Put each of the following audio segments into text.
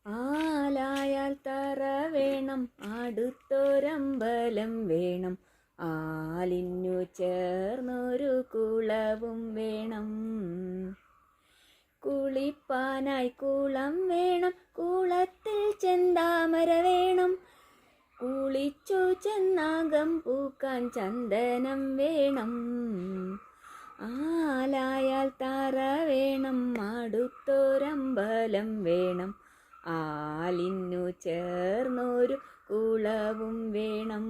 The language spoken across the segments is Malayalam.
ആലായാൽ തറ വേണം, അടുത്തൊരമ്പലം വേണം, ആലിനു ചേർന്നൊരു കുളവും വേണം. കുളിപ്പാനായി കുളം വേണം, കുളത്തിൽ ചെന്താമര വേണം, കുളിച്ചു ചെന്നാകം പൂക്കാൻ ചന്ദനം വേണം. ആലായാൽ തറ വേണം, അടുത്തൊരമ്പലം വേണം, ആലിനു ചേർന്നൊരു കുളവും വേണം.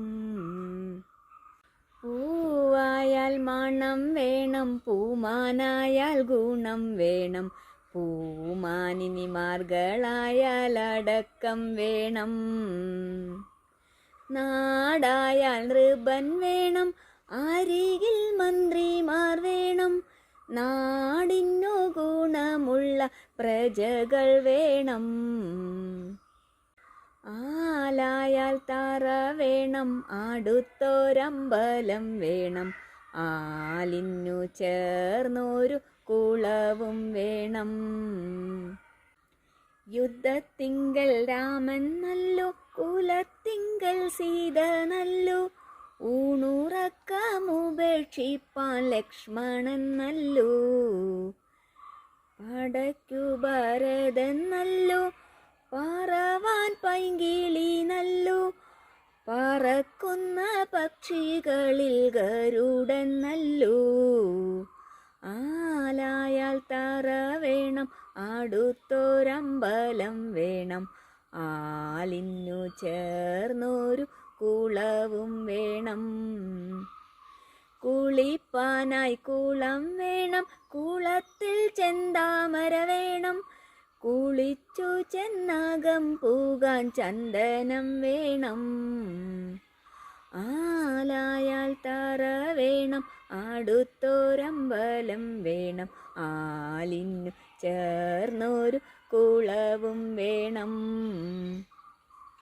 പൂവായാൽ മണം വേണം, പൂമാനായാൽ ഗുണം വേണം, പൂമാനിനിമാർകളായാൽ അടക്കം വേണം. നാടായാൽ നൃപൻ വേണം, അരികിൽ മന്ത്രിമാർ വേണം, നാടിനു ഗുണമുള്ള പ്രജകൾ വേണം. ആലായാൽ തറ വേണം, അടുത്തൊരമ്പലം വേണം, ആലിനു ചേർന്നൊരു കുളവും വേണം. യുദ്ധത്തിങ്കൽ രാമൻ നല്ലു, കുലത്തിങ്കൽ സീത നല്ലു, ഊണുറക്കമുപേക്ഷിപ്പാൻ ലക്ഷ്മണൻ നല്ലു, പടയ്ക്കു ഭരതൻ നല്ലു, പറവാൻ പൈങ്കിളി നല്ലു, പറക്കുന്ന പക്ഷികളിൽ ഗരുഡൻ നല്ലു. ആലായാൽ തറ വേണം, അടുത്തൊരമ്പലം വേണം, ആലിനു ചേർന്നൊരു കുളവും വേണം. കുളിപ്പാനായി കുളം വേണം, കുളത്തിൽ ചെന്താമര വേണം, കുളിച്ചു ചെന്നാകം പൂകാൻ ചന്ദനം വേണം. ആലായാൽ തറ വേണം, അടുത്തൊരമ്പലം വേണം, ആലിനു ചേർന്നൊരു കുളവും വേണം.